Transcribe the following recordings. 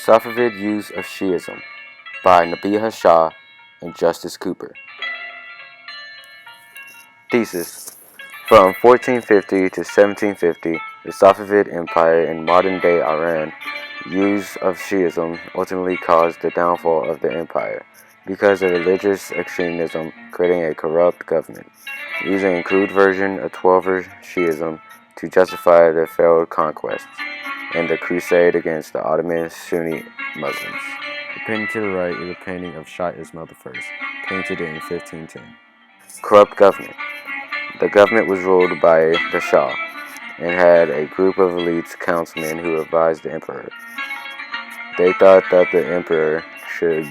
Safavid Use of Shi'ism by Nabihah, Shah, and Justice Cooper. Thesis: From 1450 to 1750, the Safavid Empire in modern-day Iran, use of Shi'ism ultimately caused the downfall of the empire because of religious extremism, creating a corrupt government, using a crude version of Twelver Shi'ism to justify their failed conquests and the crusade against the Ottoman Sunni Muslims. The painting to the right is a painting of Shah Ismail I, painted in 1510. Corrupt government. The government was ruled by the Shah and had a group of elite councilmen who advised the emperor. They thought that the emperor should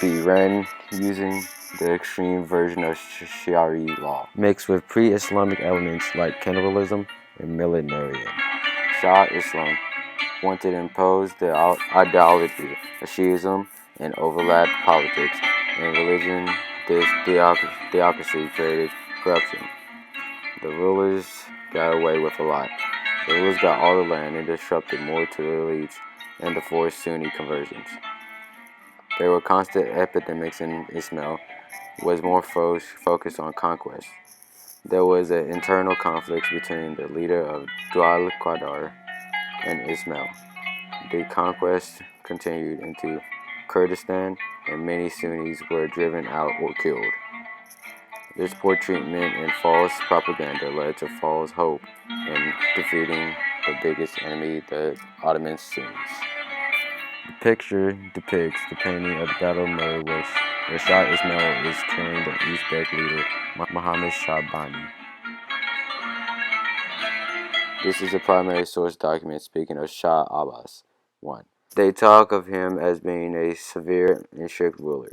be ran using the extreme version of Sharia law, mixed with pre-Islamic elements like cannibalism and millenarian. Shah Islam wanted to impose the ideology of Shiism and overlap politics and religion. This theocracy created corruption. The rulers got away with a lot. The rulers got all the land and disrupted more to the elites and the forced Sunni conversions. There were constant epidemics, and Ismail was more focused on conquest. There was an internal conflict between the leader of Dwal Qadar and Ismail. The conquest continued into Kurdistan, and many Sunnis were driven out or killed. This poor treatment and false propaganda led to false hope in defeating the biggest enemy, the Ottoman Sunnis. The picture depicts the painting of the Battle of Merv, where Shah Ismail is carrying the Uzbek leader Muhammad Shabani. This is a primary source document speaking of Shah Abbas. 1. They talk of him as being a severe and strict ruler.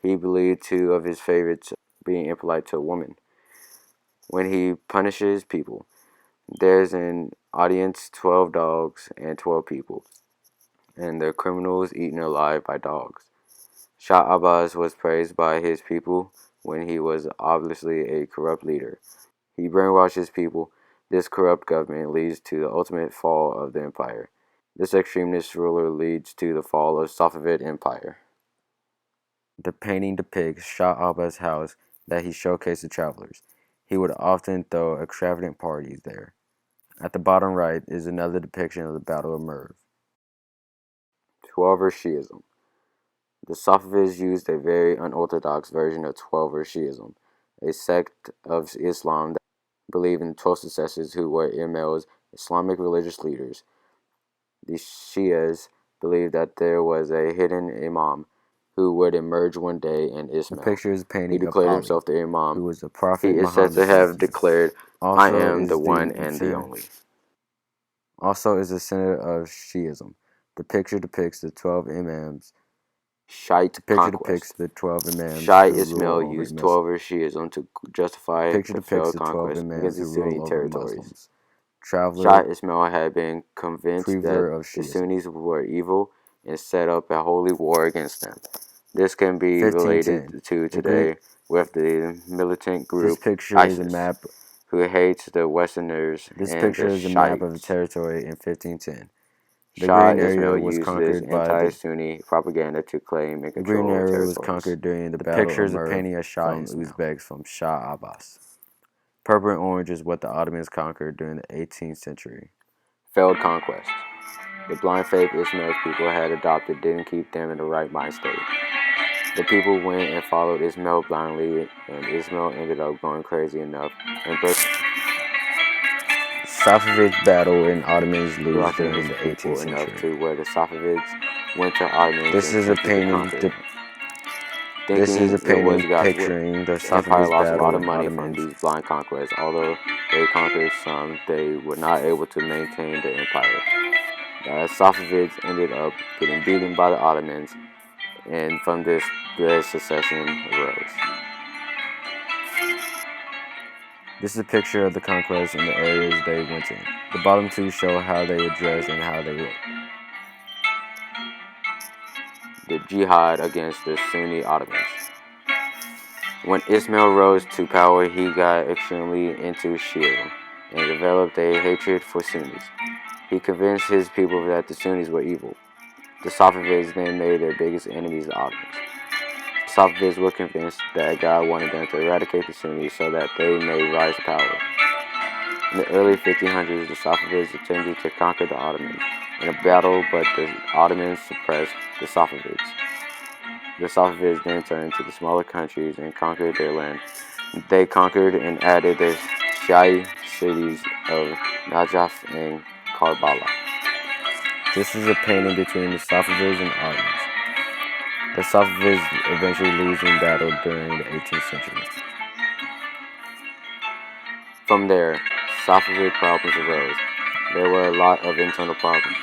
He believed two of his favorites being impolite to a woman. When he punishes people, there's an audience 12 dogs and 12 people, and the criminals eaten alive by dogs. Shah Abbas was praised by his people when he was obviously a corrupt leader. He brainwashes people. This corrupt government leads to the ultimate fall of the empire. This extremist ruler leads to the fall of Safavid Empire. The painting depicts Shah Abbas' house that he showcased to travelers. He would often throw extravagant parties there. At the bottom right is another depiction of the Battle of Merv. Twelver Shi'ism. The Safavids used a very unorthodox version of Twelver Shi'ism, a sect of Islam that believed in 12 successors who were Ismail's Islamic religious leaders. The Shias believed that there was a hidden imam who would emerge one day in Ismail. The picture is painting. He declared himself the imam, who was the prophet. He is said to have declared, "I am the one and the only." Also is the center of Shi'ism. The picture depicts the 12 imams. Shah Ismail used 12er Shi'ism to justify the failed conquest against the Sunni territories. Shah Ismail had been convinced that the Sunnis were evil and set up a holy war against them. This can be related to today with the militant group ISIS, who hates the Westerners and the Shiites. This picture is a map of the territory in 1510. The Shah Ismail used this anti-Sunni propaganda to claim and control the territories. Was conquered during the Battle of Merv. The picture is a painting of Shah and Uzbeks from Shah Abbas. Purple and orange is what the Ottomans conquered during the 18th century. Failed conquest. The blind faith Ismail's people had adopted didn't keep them in the right mind state. The people went and followed Ismail blindly, and Ismail ended up going crazy enough and burst. Safavids battle and Ottomans lose during the 18th century. Enough to where the Safavids went to Ottomans. This is a painting. Picturing the Safavids lost a lot of money from these blind conquests. Although they conquered some, they were not able to maintain the empire. The Safavids ended up getting beaten by the Ottomans, and from this, the secession arose. This is a picture of the conquest and the areas they went in. The bottom two show how they were dressed and how they looked. The jihad against the Sunni Ottomans. When Ismail rose to power, he got extremely into Shiism and developed a hatred for Sunnis. He convinced his people that the Sunnis were evil. The Safavids then made their biggest enemies the Ottomans. The Safavids were convinced that God wanted them to eradicate the Sunnis so that they may rise to power. In the early 1500s, the Safavids attempted to conquer the Ottomans in a battle, but the Ottomans suppressed the Safavids. The Safavids then turned to the smaller countries and conquered their land. They conquered and added the Shah cities of Najaf and Karbala. This is a painting between the Safavids and Ottomans. The Safavids eventually lose in battle during the 18th century. From there, Safavid problems arose. There were a lot of internal problems.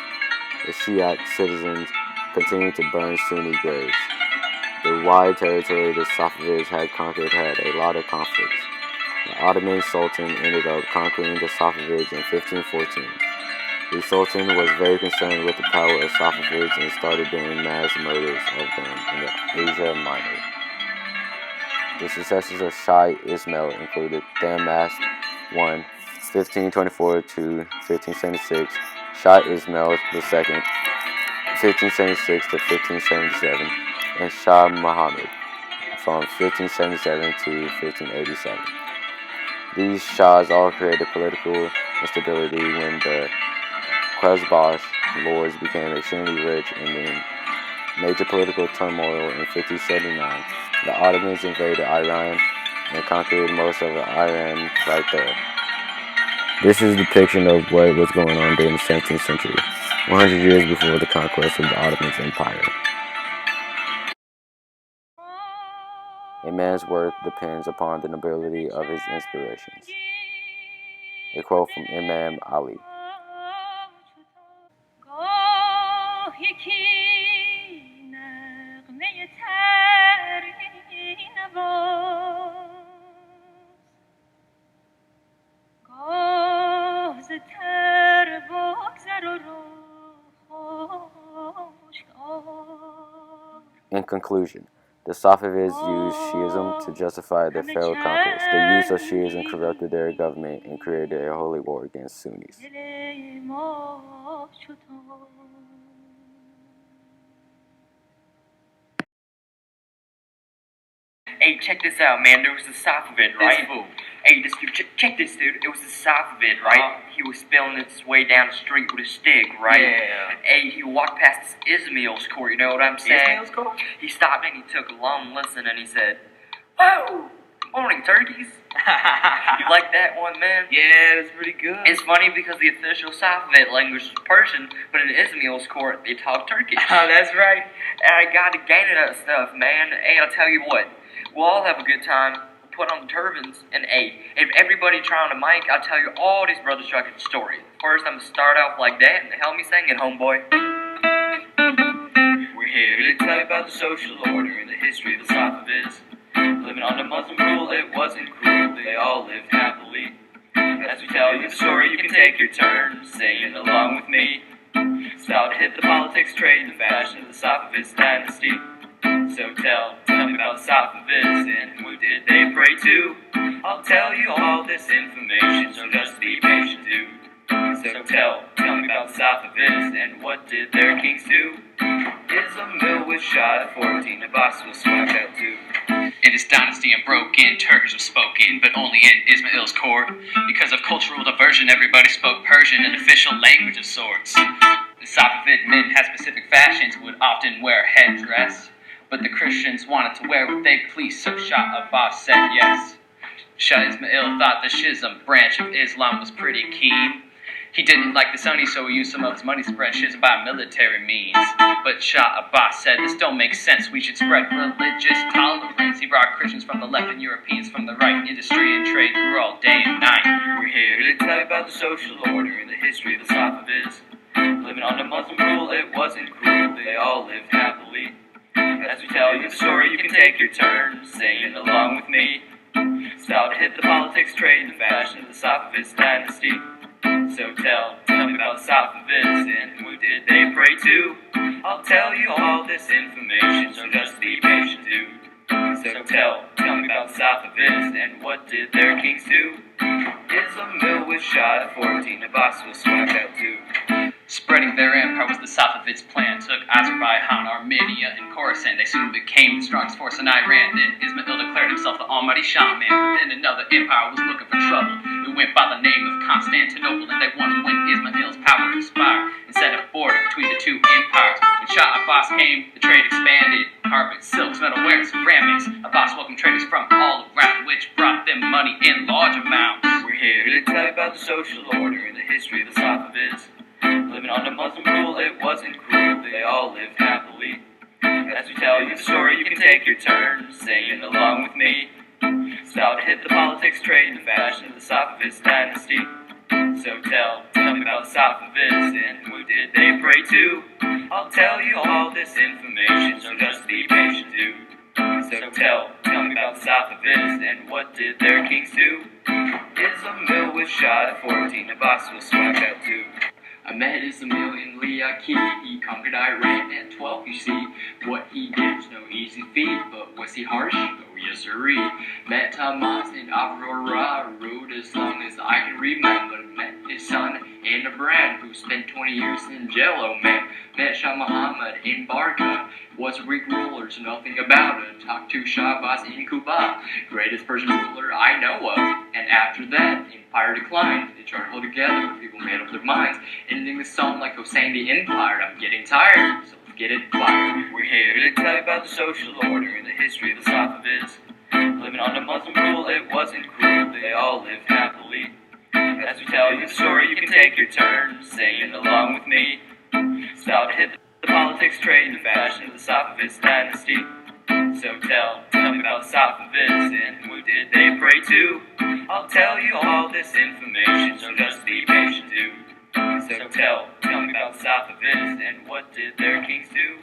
The Shiite citizens continued to burn Sunni graves. The wide territory the Safavids had conquered had a lot of conflicts. The Ottoman Sultan ended up conquering the Safavids in 1514. The Sultan was very concerned with the power of Safavids and started doing mass murders of them in the Asia Minor. The successors of Shah Ismail included Damas I, 1524 to 1576, Shah Ismail II, 1576 to 1577, and Shah Muhammad from 1577 to 1587. These Shahs all created political instability when the Qazbaj lords became extremely rich, and in major political turmoil in 1579, the Ottomans invaded Iran and conquered most of Iran right there. This is a depiction of what was going on during the 17th century, 100 years before the conquest of the Ottoman Empire. A man's worth depends upon the nobility of his inspirations. A quote from Imam Ali. In conclusion, the Safavids used Shiism to justify their failed conquest. The use of Shiism corrupted their government and created a holy war against Sunnis. Hey, check this out, man. There was a Safavid, right? Hey, check this, dude. It was a Safavid, right? He was spilling his way down the street with a stick, right? Yeah. Hey, he walked past this Ismail's court, you know what I'm saying? Ismail's court? He stopped and he took a long listen and he said, "Whoa! Morning, turkeys." You like that one, man? Yeah, that's pretty good. It's funny because the official Safavid language is Persian, but in Ismail's court, they talk Turkish. Oh, that's right. And I got to gain that stuff, man. Hey, I'll tell you what. We'll all have a good time. We'll put on the turbans. And hey, if everybody try on a mic, I'll tell you all these brothers trucking stories. First, I'm going to start off like that, and help me sing it, homeboy. We're here to tell you about the social order and the history of the Safavids. Living under Muslim rule, it wasn't cruel. They all lived happily. As we tell you the story, you can take your turn, singing along with me. Style to hit the politics, trade, and fashion of the Safavids dynasty. So tell me about Safavids and who did they pray to? I'll tell you all this information, so just be patient, dude. So tell me about Safavids and what did their kings do? Ismail was shot at 14, Abbas was swapped out too. In this dynasty unbroken, Turkish was spoken, but only in Ismail's court. Because of cultural diversion, everybody spoke Persian, an official language of sorts. The Safavid men had specific fashions, would often wear a headdress, but the Christians wanted to wear what they pleased, so Shah Abbas said yes. Shah Ismail thought the Schism branch of Islam was pretty keen. He didn't like the Sunnis, so he used some of his money to spread Schism by military means. But Shah Abbas said, this don't make sense, we should spread religious tolerance. He brought Christians from the left and Europeans from the right. Industry and trade grew all day and night. We're here to tell you about the social order and the history of the Safavids. Living under Muslim rule, it wasn't cruel, they all lived happily. As we tell you the story, you can take your turn, singing along with me. Style to hit the politics, trade, and fashion of the Safavids dynasty. So tell me about Safavids and who did they pray to? I'll tell you all this information, so just be patient, dude. So tell me about Safavids and what did their kings do? Ismail was shot at 14, Abbas was swapped out too. Spreading their empire was the Safavids' plan. Took Azerbaijan, Armenia, and Khorasan. They soon became the strongest force in Iran. Then Ismail declared himself the almighty Shah man. But then another empire was looking for trouble. It went by the name of Constantinople, and they won when Ismail's power expired and set a border between the two empires. When Shah Abbas came, the trade expanded. Carpets, silks, metalware, ceramics. Abbas welcomed traders from all around, which brought them money in large amounts. We're here to tell you about the social order and the history of the Safavids. Living under Muslim rule, it wasn't cruel, they all lived happily. As we tell you the story, you can take your turn, singing along with me. It's about to hit the politics, trade, and fashion of the Safavids dynasty. So tell me about the Safavids, and who did they pray to? I'll tell you all this information, so just be patient, dude. So tell me about the Safavids, and what did their kings do? Ismail was shot at 14, Abbas was swapped out too. Ahmed Ismail in Liaki, he conquered Iran at 12, you see. What he did was no easy feat, but was he harsh? Oh yes sirree. Met Tamas and Aurora, ruled as long as I can remember. Met his son Anabran, who spent 20 years in jail, oh man. Met Shah Muhammad in Barca, was a Greek ruler, so nothing about it. Talked to Shah Abbas in Kuba, greatest Persian ruler I know of. And after that, the empire declined. They tried to hold together, but people made up their minds. Ending the song like Hossein the Empire. I'm getting tired, so let's get it fired. We're here to tell you about the social order and the history of the Safavids. Living under Muslim rule, it wasn't cruel, they all lived happily. As we tell you the story, you can take your turn, singing along with me. It's about to hit the politics, trade, and fashion of the Safavids dynasty. So tell me about the Safavids, and who did they pray to? I'll tell you all this information, so just be patient, dude. So tell me about the Safavids, and what did their kings do?